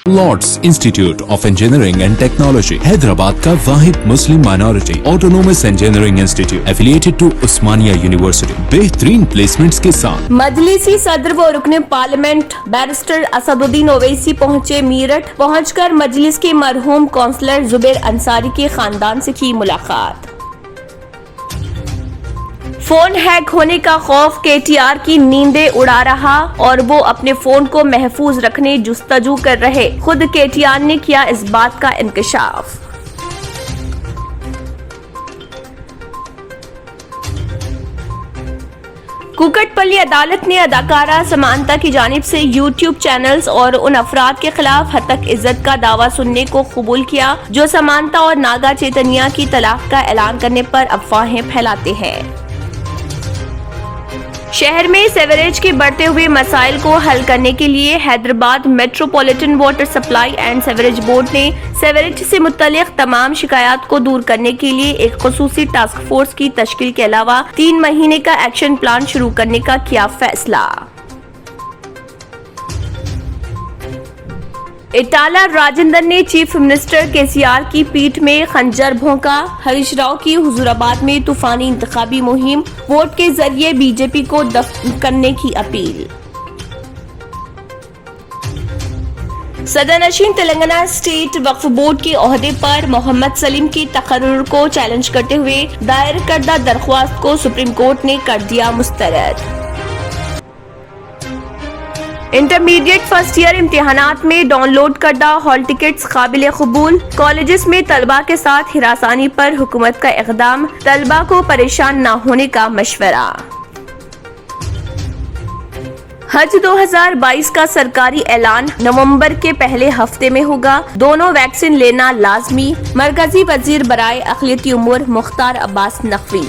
Lord's Institute of Engineering and Technology Hyderabad का वाहिद Muslim minority autonomous engineering institute affiliated to Osmania university बेहतरीन placements के साथ। मजलिसी सदर व रुकने पार्लियामेंट बैरिस्टर असदुद्दीन ओवैसी पहुंचे मीरठ। पहुंचकर मजलिस के मरहूम काउंसलर जुबैर अंसारी के खानदान से की मुलाकात। फोन हैक होने का खौफ केटीआर की नींदें उड़ा रहा और वो अपने फोन को महफूज रखने जुस्तजू कर रहे। खुद केटीआर ने किया इस बात का इंकशाफ। कुकटपल्ली अदालत ने अदाकारा समांता की जानिब से यूट्यूब चैनल्स और उन अफराद के खिलाफ हतक इज्जत का दावा सुनने को कबूल किया जो समांता और नागा चैतन्या की तलाक का ऐलान करने पर अफवाहें फैलाते हैं। शहर में सेवरेज के बढ़ते हुए मसाइल को हल करने के लिए Hyderabad metropolitan water supply and sewerage board ने सेवरेज से मुतल्लिक तमाम शिकायत को दूर करने के लिए एक खुसूसी टास्क फोर्स की तश्कील के अलावा 3 महीने का एक्शन प्लान शुरू करने का किया फैसला। इटाला राजेंद्र ने चीफ मिनिस्टर केसीआर की पीठ में खंजर भोंका। हरीश राव की हुजूराबाद में तूफानी इंतखाबी मुहिम, वोट के जरिए बीजेपी को दफन करने की अपील। सदरनशीन तेलंगाना स्टेट वक्फ बोर्ड के ओहदे पर मोहम्मद सलीम की तकर्रुर को चैलेंज करते हुए दायर करदा दरख्वास्त को सुप्रीम कोर्ट ने कर दिया मुस्तरद। इंटरमीडिएट फर्स्ट ईयर इम्तिहानात में डाउनलोड करदा हॉल टिकट्स काबिल कबूल। कॉलेजेस में तलबा के साथ हिरासानी पर हुकूमत का इक़दाम, तलबा को परेशान न होने का मशवरा। हज 2022 का सरकारी ऐलान नवंबर के पहले हफ्ते में होगा। दोनों वैक्सीन लेना लाजमी। मरकजी वजीर बराए अक़लियती उमूर मुख्तार अब्बास नकवी।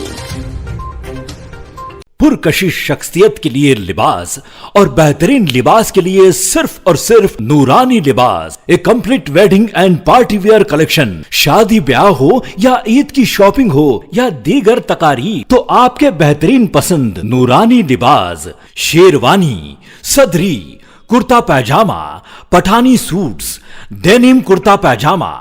पुरकशिश शख्सियत के लिए लिबास और बेहतरीन लिबास के लिए सिर्फ और सिर्फ Noorani Libas, a complete wedding and party wear collection. शादी ब्याह हो या ईद की शॉपिंग हो या दीगर तकारीब, तो आपके बेहतरीन पसंद नूरानी लिबास, शेरवानी, सदरी, kurta pajama, Pathani suits, denim kurta pajama,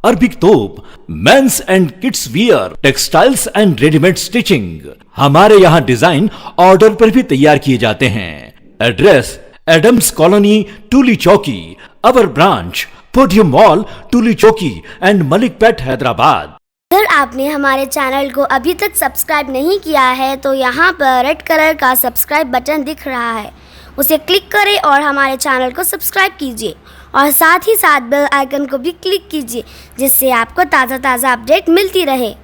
Arabic thobe, mens and kids wear, textiles and readymade stitching. हमारे यहाँ डिजाइन ऑर्डर पर भी तैयार किए जाते हैं। एड्रेस एडम्स कॉलोनी, टूली चौकी। अवर ब्रांच पोडियम मॉल, टूली चौकी एंड मलिक पेट, हैदराबाद। अगर आपने हमारे चैनल को अभी तक सब्सक्राइब नहीं किया है तो यहाँ पर रेड कलर का सब्सक्राइब बटन दिख रहा है, उसे क्लिक करें और हमारे चैनल को सब्सक्राइब कीजिए और साथ ही साथ बेल आइकन को भी क्लिक कीजिए जिससे आपको ताज़ा अपडेट मिलती रहे।